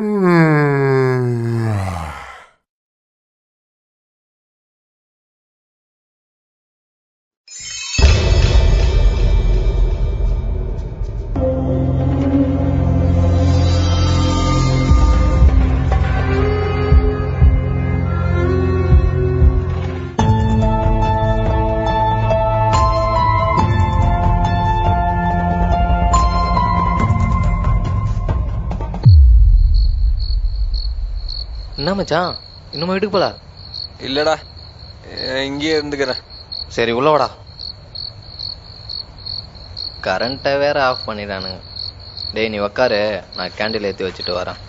என்ன மச்சான், இன்னும் வீட்டுக்கு போல? இல்லடா, இங்கேயே இருந்துக்கிறேன். சரி உள்ள வாடா. கரண்ட்டை வேற ஆஃப் பண்ணிடானுங்க. டேய் நீ உக்காரு, நான் கேண்டில் ஏற்றி வச்சுட்டு வரேன்.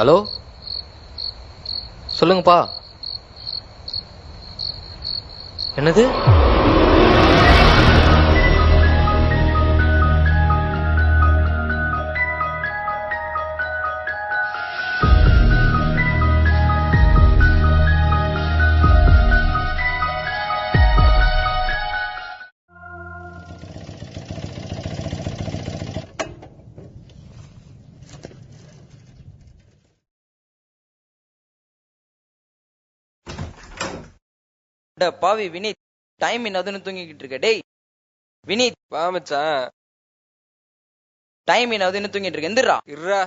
ஹலோ, சொல்லுங்கப்பா. என்னது? பாவி வினீத், டைம் என்னதுன்னு தூங்கிக்கிட்டு இருக்க. டேய் வினீத், வா மச்சான். டைம் என்னதுன்னு தூங்கிட்டு இருக்க. எந்திரா இருடா,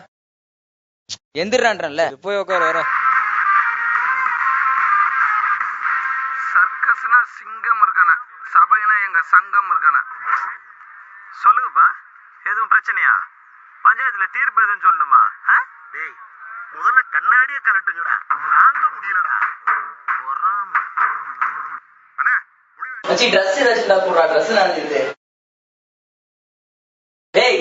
எந்திரான்றல. போய் உட்கார வர. சர்க்கஸ்னா சிங்கம் இருக்கன, சபைனா எங்க சங்கம் இருக்கன. சொல்லுங்கப்பா, எதுவும் பிரச்சனையா? பஞ்சாயத்துல தீர்ப்பு எதுவும் சொல்லணுமா? டேய் முதல்ல கண்ணாடிய கலட்டுங்கடா, தாங்க முடியலடா. மச்சி Dress ரஷ்டா போடுறா, Dress நனைஞ்சிருது. டேய்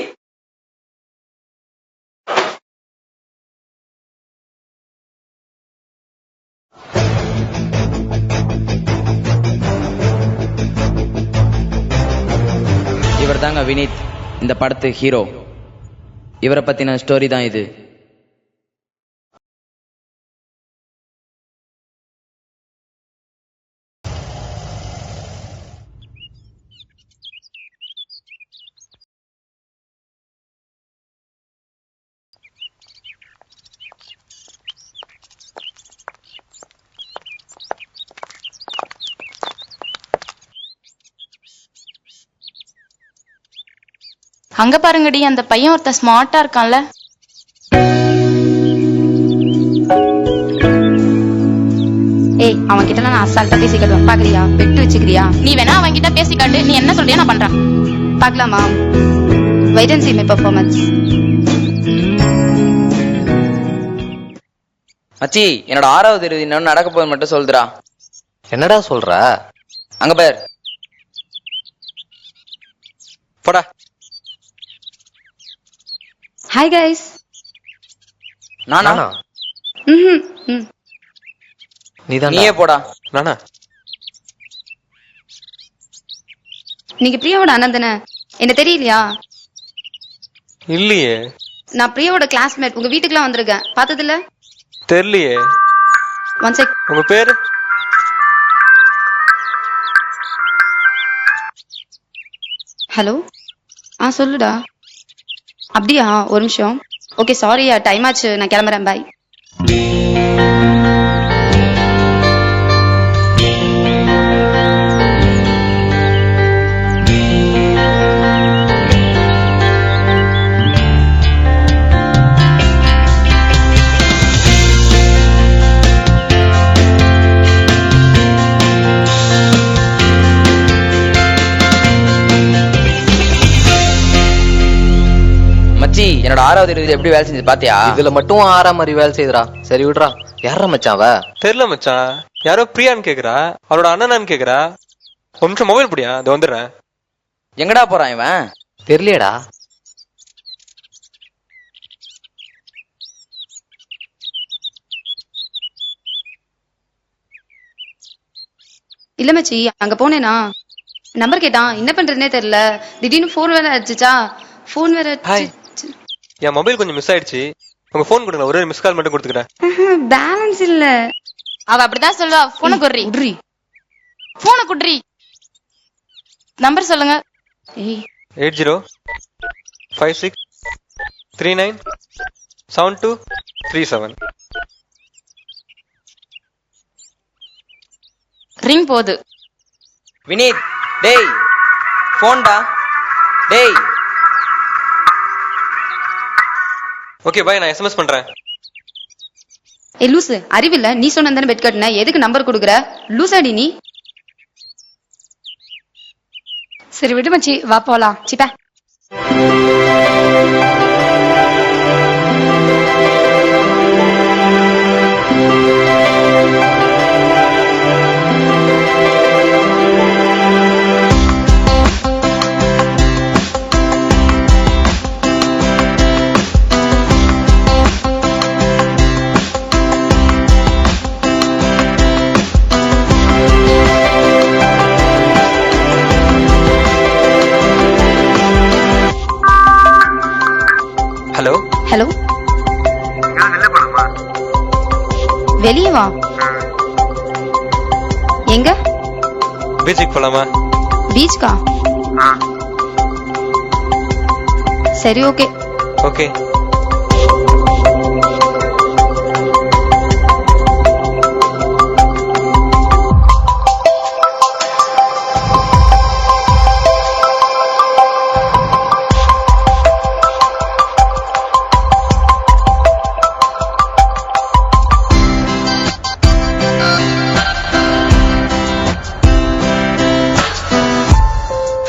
இவர் தாங்க வினீத், இந்த படத்து ஹீரோ. இவரை பத்தின ஸ்டோரி தான் இது. அங்க பாருங்கடி, அந்த பையன் ஒருத்தன் ஸ்மார்ட்டா இருக்கான்ல. ஏய், அவன் கிட்ட நான் அசால்ட்டா பேசி காட்டுவேன், பாக்குறியா? வெட்டு வச்சுக்கிறியா? நீ வேணா அவன் கிட்ட பேசி காட்டு, நீ என்ன சொல்றியா நான் பண்றேன். பாக்கலாமா? Wait and see my performance. மச்சி, என்னோட 6வது இறுதி இன்னும் நடக்க போது மட்டும் சொல்லுடா. என்னடா சொல்ற? அங்க பார். போடா. Hi guys. நானா? நீதான். நீயே போடா. நானா? நீங்க பிரியாவோட அண்ணன் தானே? என்ன தெரியலையா? இல்லையே. நான் பிரியாவோட கிளாஸ்மேட். உங்க வீட்டுக்குலாம் வந்திருக்கேன், பார்த்ததில்ல? தெரியலையே. One check. உங்க பேரு? ஹலோ, சொல்லுடா. அப்படியா, ஒரு நிமிஷம். ஓகே சாரி, டைம் ஆச்சு, நான் கிளம்புறேன், பாய். மச்சி, என்னோட 6வது இறுதியில் எப்படி வேலை செஞ்சது பாத்தியா? இதுல மட்டும் 6ஆம் மாதிரி வேலை செய்யுதுடா. சரி விடுறா. யாரா மச்சான் அவ? தெரியல மச்சான், யாரோ பிரியான்னு கேக்குறா, அவளோட அண்ணனான்னு கேக்குறா. ஒரு நிமிஷம் மொபைல் பிடியா, அது வந்துடுறேன். எங்கடா போறான் இவன்? தெரியலையடா. இல்ல மச்சி, அங்க போனேனா நம்பர் கேட்டான், என்ன பண்றதுனே தெரியல. திடீர்னு போன் வேற அடிச்சுச்சா, போன் வேற ஹாய், என் மொபைல் கொஞ்சம் மிஸ் ஆயிடுச்சு. உங்க போன் கொடுங்க, ஒரே மிஸ் கால் மட்டும் கொடுத்துக்கிறேன். பேலன்ஸ் இல்ல. அவ அப்படிதான் சொல்லுவா. போன குடுறி, குட்ரி, போன குடுறி. நம்பர் சொல்லுங்க. 8056397237. ரிங் போகுது. வினீத், டேய் போன்டா, டேய். ஓகே பாய், நான் எஸ்எம்எஸ் பண்றேன். ஏ லூசு, அறிவில்ல, நீ சொன்ன பெட் கட்டின, எதுக்கு நம்பர் கொடுக்குற? லூசாடி நீ. சரி விடு மச்சி, வா போலாம். சிப்பா. ஹலோ ஹலோ, வெளில போலாமா? வெளியே வா. எங்க? பீச்சுக்கு போலாமா? பீச்கா? சரி, ஓகே. ஓகே.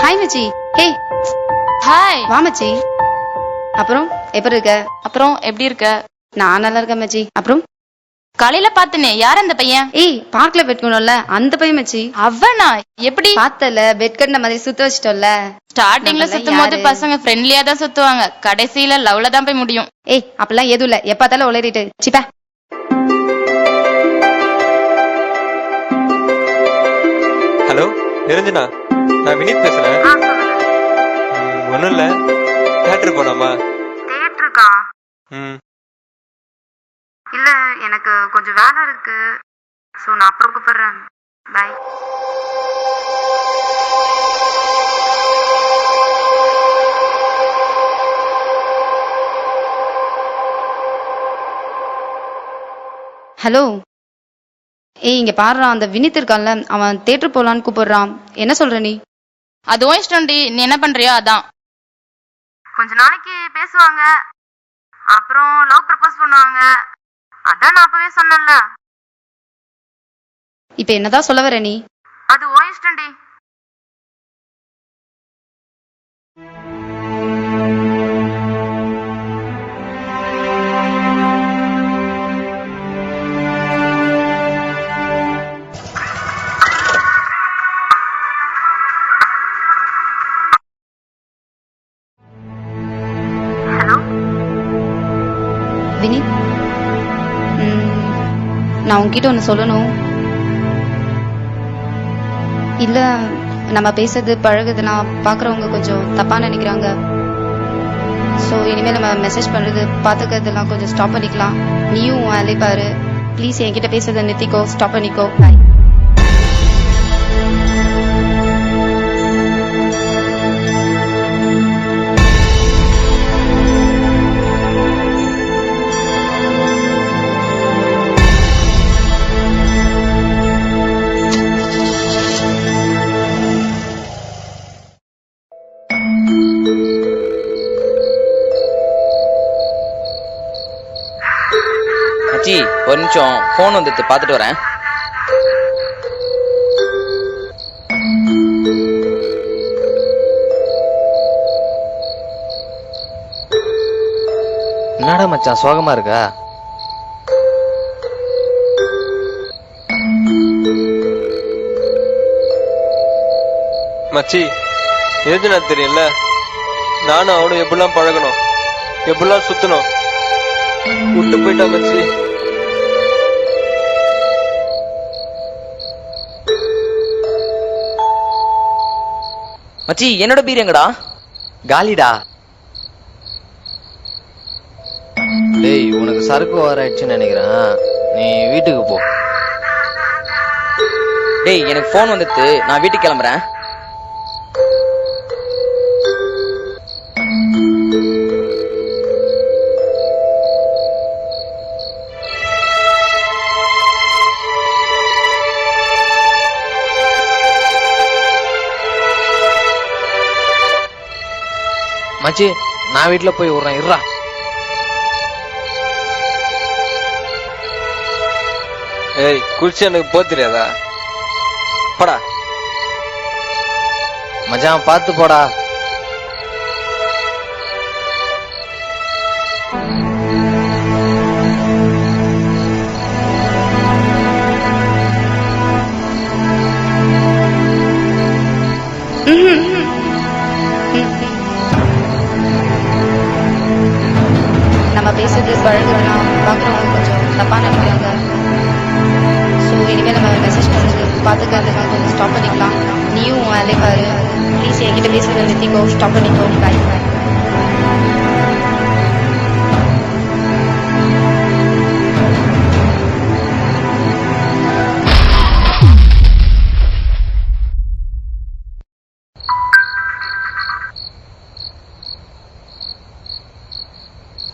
ஹாய் மச்சி. ஹே, ஹாய். வா மச்சி. அப்புறம் எப்படி இருக்க? அப்புறம் எப்படி இருக்க? நான் நல்லா இருக்கேன் மச்சி. அப்புறம் காலையில பாத்தனே, யார் அந்த பையன்? ஏய், பார்க்ல பெட்கணும்ல, அந்த பையன் மச்சி. அவனா? எப்படி? பார்த்தல, பெட் கட்டின மாதிரி சுத்த வச்சிட்டோம்ல. ஸ்டார்டிங்ல சுத்தும் போது பசங்க ஃப்ரெண்ட்லியா தான் சுத்துவாங்க, கடைசியில லவ்ல தான் போய் முடியும். ஏய், அப்பெல்லாம் எதுவும் இல்ல, எப்பாத்தாலும் உளறிட்டு. சிப்பா. ஹலோ நிரஞ்சனா, நான் வினீத் பேசுறேன். ஒன்றும் இல்லை, தியேட்டர் போனாமா? தியேட்டருக்கா? ம். இல்ல, எனக்கு கொஞ்சம் வேலை இருக்கு. சோ நான் அப்புறம் கூப்பிடுறேன். பை. ஹலோ. ஏய், இங்க பாருடா, அந்த வினித் இருக்கான்ல, அவன் தியேட்டர் போலான்னு கூப்பிடுறான். என்ன சொல்ற நீ? அதுவும் இஷ்டம்டி, நீ என்ன பண்றியோ அதான். கொஞ்ச நாளைக்கு பேசுவாங்க, அப்புறம் லவ் ப்ரப்போஸ் பண்ணுவாங்க. அதான் நான் அப்பவே சொன்னேன்ல. இப்ப என்னதான் சொல்ல வர நீ? அது ஓ இஷ்டம்டி. வினித், நான் உன்கிட்ட ஒன்று சொல்லணும். இல்ல, நம்ம பேசுறது பழகுதுலாம் பார்க்குறவங்க கொஞ்சம் தப்பா நினைக்கிறாங்க. ஸோ இனிமேல் நம்ம மெசேஜ் பண்றது பார்த்துக்கிறதுலாம் கொஞ்சம் ஸ்டாப் பண்ணிக்கலாம். நீயும் வேலை பாரு ப்ளீஸ். என்கிட்ட பேசுறதை நிறுத்திக்கோ, ஸ்டாப் பண்ணிக்கோ. பாய். மச்சி, ஒரு நிமிஷம், போன் வந்துட்டு பார்த்துட்டு வரேன். என்னடா மச்சான் சோகமா இருக்கா? மச்சி, எதுனா தெரியல, நானும் அவனும் எப்படிலாம் பழகணும், எப்படிலாம் சுத்தணும், விட்டு போயிட்டா மச்சி. மச்சி என்னோட பீர் எங்கடா? காலிடா. டேய் உனக்கு சரக்கு ஓவர் ஆயிடுச்சுன்னு நினைக்கிறேன், நீ வீட்டுக்கு போ. டேய் எனக்கு ஃபோன் வந்துட்டு, நான் வீட்டுக்கு கிளம்புறேன். மச்சி நான் வீட்டுல போய் விடுறேன், இருடா. ஏய் குளிச்சு எனக்கு போக தெரியாதா? போடா. மச்சான் பார்த்து போடா. நம்ம பேசுறது பழகுதெல்லாம் பார்க்குறவங்க கொஞ்சம் தப்பாக நினைக்கிறாங்க. ஸோ இனிமேல் நம்ம மெசேஜ் பண்ணுறது பார்த்துக்கிறதுலாம் கொஞ்சம் ஸ்டாப் பண்ணிக்கலாம். நீயும் உன் வேலையை பாரு. ப்ளீஸ் என்கிட்ட பேசுகிறத நிறுத்திக்கோ, ஸ்டாப் பண்ணிக்கோ. பாய்.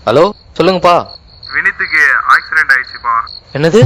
ஹலோ சொல்லுங்கப்பா. வினித்துக்கு ஆக்சிடென்ட் ஆயிடுச்சுப்பா. என்னது?